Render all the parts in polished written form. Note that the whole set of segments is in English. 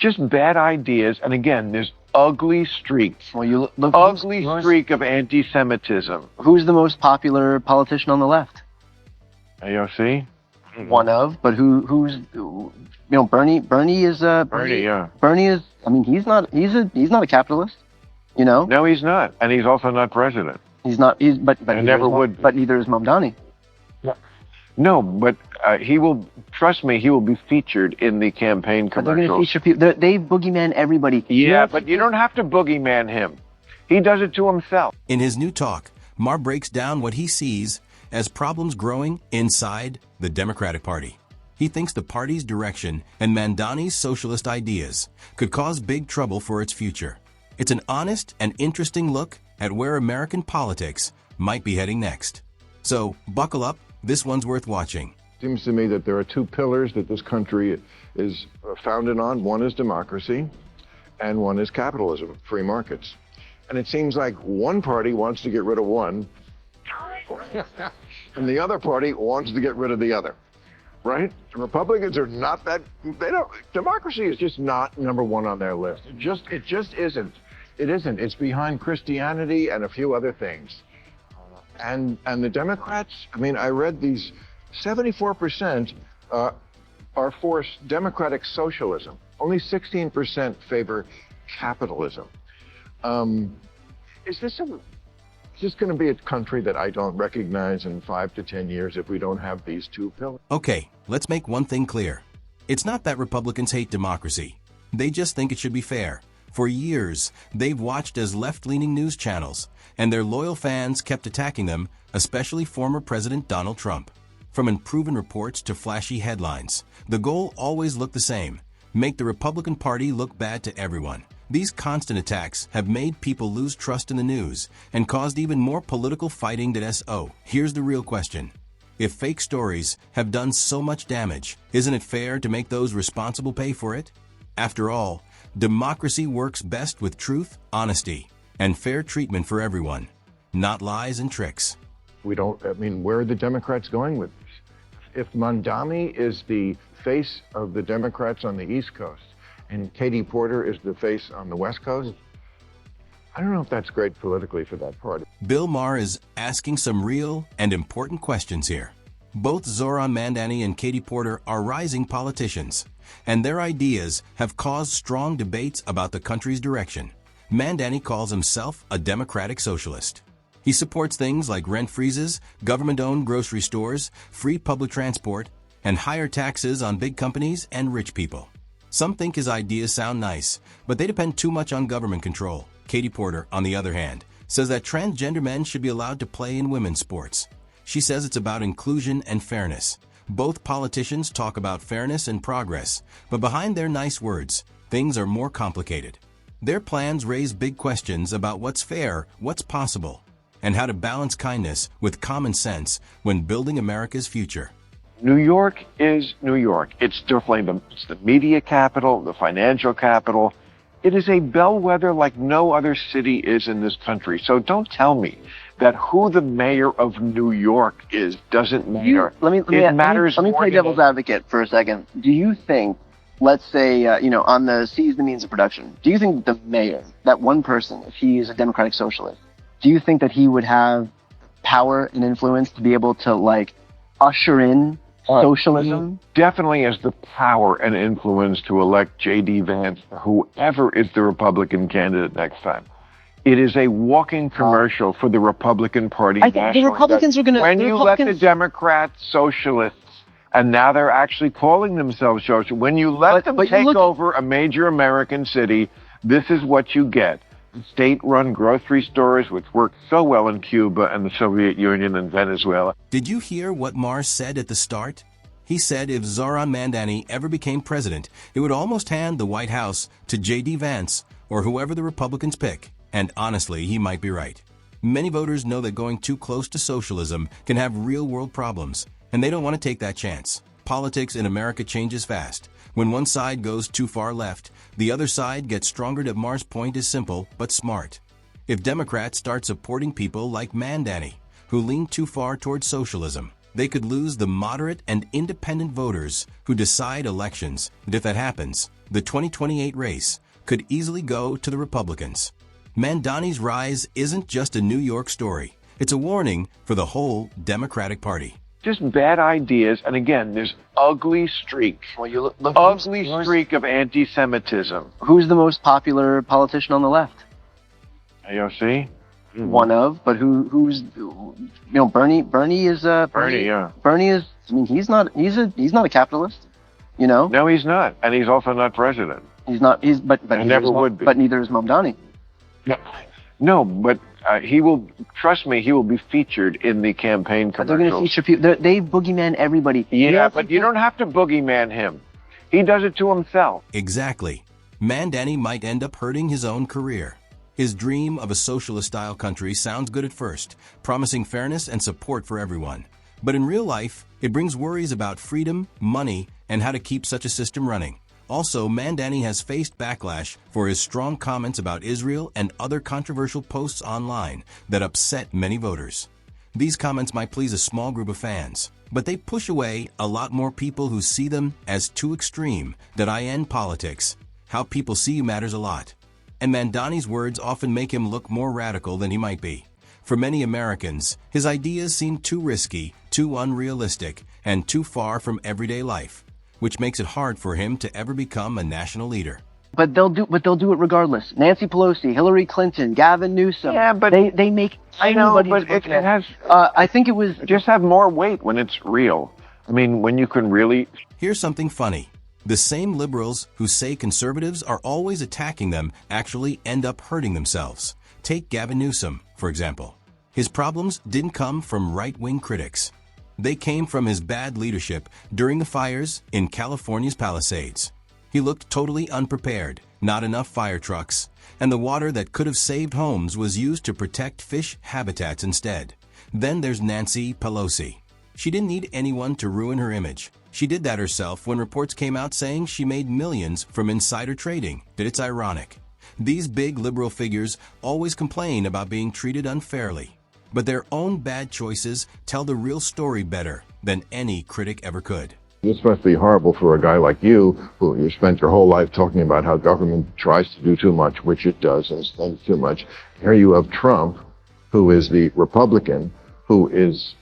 Just bad ideas. And again, there's ugly streaks. Well, you look. Ugly streak of anti-Semitism. Who's the most popular politician on the left? AOC? One of, but who's Bernie? Bernie is Bernie, yeah. Bernie is. I mean, he's not a capitalist. No, he's not, and he's also not president. He's not. But he never would be. But neither is Mamdani. No, but he will. Trust me, he will be featured in the campaign commercials. But they're going to feature people. They boogeyman everybody. Yeah, but you don't have to boogeyman him. He does it to himself. In his new talk, Maher breaks down what he sees as problems growing inside the Democratic Party. He thinks the party's direction and Mamdani's socialist ideas could cause big trouble for its future. It's an honest and interesting look at where American politics might be heading next. So, buckle up. This one's worth watching. It seems to me that there are two pillars that this country is founded on. One is democracy, and one is capitalism, free markets. And it seems like one party wants to get rid of one, and the other party wants to get rid of the other, right? The Republicans are not that, democracy is just not number one on their list. It just isn't. It isn't. It's behind Christianity and a few other things. And the Democrats, I mean, I read these 74% are for democratic socialism. Only 16% favor capitalism. Is this going to be a country that I don't recognize in 5 to 10 years if we don't have these two pillars? Okay, let's make one thing clear. It's not that Republicans hate democracy. They just think it should be fair. For years, they've watched as left-leaning news channels, and their loyal fans kept attacking them, especially former President Donald Trump. From unproven reports to flashy headlines, the goal always looked the same: make the Republican Party look bad to everyone. These constant attacks have made people lose trust in the news and caused even more political fighting than SO. Here's the real question. If fake stories have done so much damage, isn't it fair to make those responsible pay for it? After all, democracy works best with truth, honesty, and fair treatment for everyone, not lies and tricks. Where are the Democrats going with this? If Mamdani is the face of the Democrats on the East Coast and Katie Porter is the face on the West Coast, I don't know if that's great politically for that party. Bill Maher is asking some real and important questions here. Both Zohran Mamdani and Katie Porter are rising politicians, and their ideas have caused strong debates about the country's direction. Mamdani calls himself a democratic socialist. He supports things like rent freezes, government-owned grocery stores, free public transport, and higher taxes on big companies and rich people. Some think his ideas sound nice, but they depend too much on government control. Katie Porter, on the other hand, says that transgender men should be allowed to play in women's sports. She says it's about inclusion and fairness. Both politicians talk about fairness and progress, but behind their nice words, things are more complicated. Their plans raise big questions about what's fair, what's possible, and how to balance kindness with common sense when building America's future. New York is New York. It's definitely the media capital, the financial capital. It is a bellwether like no other city is in this country. So don't tell me that who the mayor of New York is doesn't matter. Let me play devil's advocate for a second. Do you think, let's say, on the seize the means of production, do you think the mayor, that one person, if he is a democratic socialist, do you think that he would have power and influence to be able to, usher in socialism? He definitely has the power and influence to elect J.D. Vance, whoever is the Republican candidate next time. It is a walking commercial for the Republican Party. I think the Republicans are going to... When you let the Democrats, socialists, and now they're actually calling themselves socialists, when you let them take over a major American city, this is what you get. State-run grocery stores, which worked so well in Cuba and the Soviet Union and Venezuela. Did you hear what Maher said at the start? He said if Zohran Mamdani ever became president, it would almost hand the White House to J.D. Vance or whoever the Republicans pick. And honestly, he might be right. Many voters know that going too close to socialism can have real-world problems, and they don't want to take that chance. Politics in America changes fast. When one side goes too far left, the other side gets stronger. That Maher's point is simple but smart. If Democrats start supporting people like Mamdani, who lean too far towards socialism, they could lose the moderate and independent voters who decide elections. And if that happens, the 2028 race could easily go to the Republicans. Mandani's rise isn't just a New York story. It's a warning for the whole Democratic Party. Just bad ideas, and again, there's ugly streak. Well, you look Ugly streak of anti-Semitism. Who's the most popular politician on the left? AOC? One of, but who's Bernie? Bernie is Bernie, yeah. Bernie is. I mean, he's not a capitalist. No, he's not, and he's also not president. He's not. But he never would be. But neither is Mamdani. No, but he will. Trust me, he will be featured in the campaign commercials. They're going to feature people. They boogeyman everybody. Yeah, but you don't have to boogeyman him. He does it to himself. Exactly. Mandani might end up hurting his own career. His dream of a socialist-style country sounds good at first, promising fairness and support for everyone. But in real life, it brings worries about freedom, money, and how to keep such a system running. Also, Mandani has faced backlash for his strong comments about Israel and other controversial posts online that upset many voters. These comments might please a small group of fans, but they push away a lot more people who see them as too extreme. That in politics, how people see you matters a lot. And Mandani's words often make him look more radical than he might be. For many Americans, his ideas seem too risky, too unrealistic, and too far from everyday life, which makes it hard for him to ever become a national leader. But they'll do it regardless. Nancy Pelosi, Hillary Clinton, Gavin Newsom. Yeah, but they make. I know, anybody but it has. I think it was. Just have more weight when it's real. I mean, when you can really. Here's something funny. The same liberals who say conservatives are always attacking them actually end up hurting themselves. Take Gavin Newsom, for example. His problems didn't come from right-wing critics. They came from his bad leadership during the fires in California's Palisades. He looked totally unprepared, not enough fire trucks, and the water that could have saved homes was used to protect fish habitats instead. Then there's Nancy Pelosi. She didn't need anyone to ruin her image. She did that herself when reports came out saying she made millions from insider trading. It's ironic. These big liberal figures always complain about being treated unfairly, but their own bad choices tell the real story better than any critic ever could. This must be horrible for a guy like you, who you spent your whole life talking about how government tries to do too much, which it does, and spends too much. Here you have Trump, who is the Republican, who is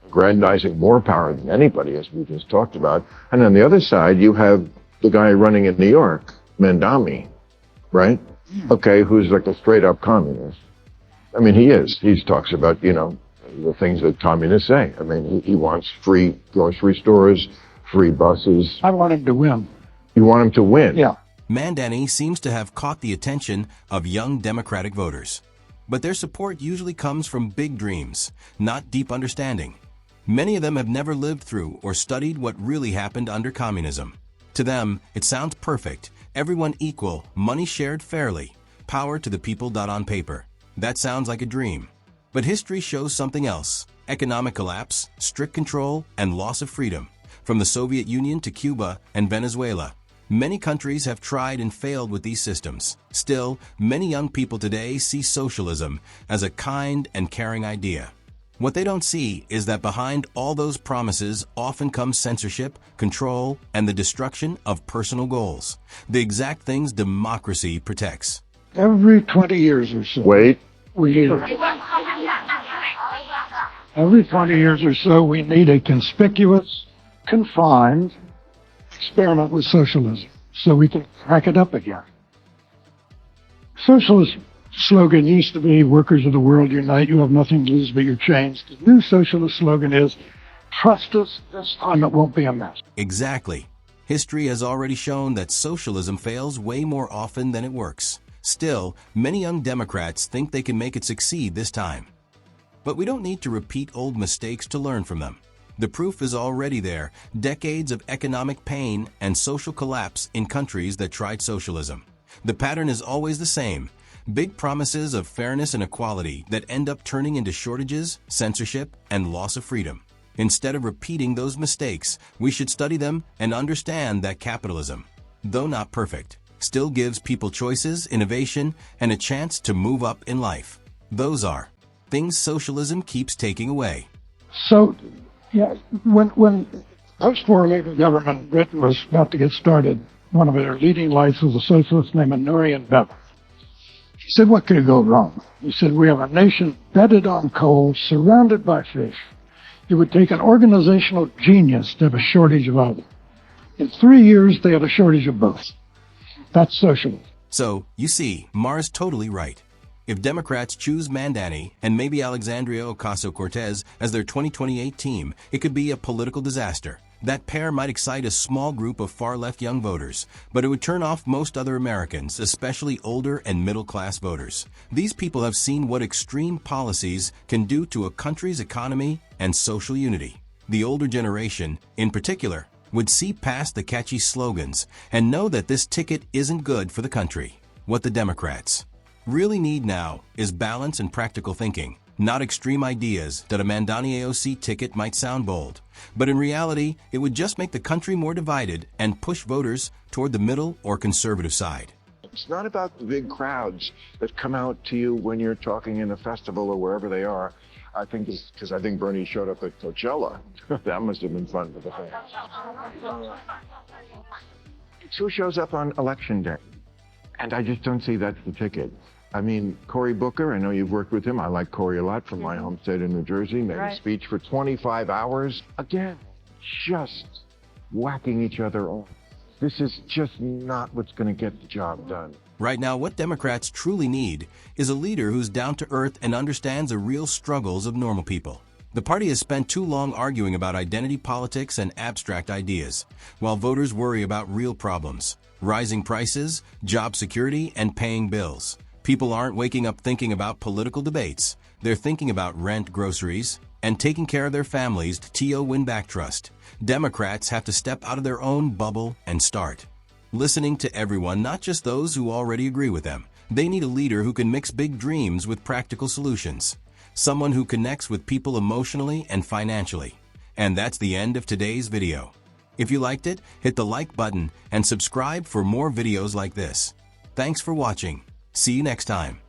aggrandizing more power than anybody, as we just talked about. And on the other side, you have the guy running in New York, Mandani, right? Okay, who's like a straight-up communist. I mean, he is. He talks about, the things that communists say. I mean, he wants free grocery stores, free buses. I want him to win. You want him to win? Yeah. Mandani seems to have caught the attention of young Democratic voters. But their support usually comes from big dreams, not deep understanding. Many of them have never lived through or studied what really happened under communism. To them, it sounds perfect, everyone equal, money shared fairly, power to the people. On paper, that sounds like a dream. But history shows something else: economic collapse, strict control, and loss of freedom. From the Soviet Union to Cuba and Venezuela, many countries have tried and failed with these systems. Still, many young people today see socialism as a kind and caring idea. What they don't see is that behind all those promises often comes censorship, control, and the destruction of personal goals, the exact things democracy protects. Every 20 years or so. Wait. Every 20 years or so, we need a conspicuous, confined experiment with socialism so we can crack it up again. Socialist slogan used to be, workers of the world unite, you have nothing to lose but your chains. The new socialist slogan is, trust us, this time it won't be a mess. Exactly. History has already shown that socialism fails way more often than it works. Still, many young Democrats think they can make it succeed this time. But we don't need to repeat old mistakes to learn from them. The proof is already there: decades of economic pain and social collapse in countries that tried socialism. The pattern is always the same: big promises of fairness and equality that end up turning into shortages, censorship, and loss of freedom. Instead of repeating those mistakes, we should study them and understand that capitalism, though not perfect, still gives people choices, innovation, and a chance to move up in life. Those are things socialism keeps taking away. So, yeah, when post-war Labour government in Britain was about to get started, One of their leading lights was a socialist named Nurian Bevan. He said, what could go wrong? He said, we have a nation bedded on coal, surrounded by fish. It would take an organizational genius to have a shortage of either. In 3 years, they had a shortage of both. That's socialism. So, you see, Maher's totally right. If Democrats choose Mandani and maybe Alexandria Ocasio-Cortez as their 2028 team, it could be a political disaster. That pair might excite a small group of far-left young voters, but it would turn off most other Americans, especially older and middle-class voters. These people have seen what extreme policies can do to a country's economy and social unity. The older generation, in particular, would see past the catchy slogans and know that this ticket isn't good for the country. What the Democrats really need now is balance and practical thinking, not extreme ideas that a Mandani AOC ticket might sound bold. But in reality, it would just make the country more divided and push voters toward the middle or conservative side. It's not about the big crowds that come out to you when you're talking in a festival or wherever they are. I think it's because I think Bernie showed up at Coachella. That must have been fun for the fans. It's who shows up on election day. And I just don't see that's the ticket. I mean, Cory Booker, I know you've worked with him. I like Cory a lot from my home state of New Jersey. Made a speech for 25 hours. Again, just whacking each other off. This is just not what's going to get the job done. Right now, what Democrats truly need is a leader who's down to earth and understands the real struggles of normal people. The party has spent too long arguing about identity politics and abstract ideas, while voters worry about real problems: rising prices, job security, and paying bills. People aren't waking up thinking about political debates. They're thinking about rent, groceries, and taking care of their families to TO win back trust. Democrats have to step out of their own bubble and start listening to everyone, not just those who already agree with them. They need a leader who can mix big dreams with practical solutions. Someone who connects with people emotionally and financially. And that's the end of today's video. If you liked it, hit the like button and subscribe for more videos like this. Thanks for watching. See you next time.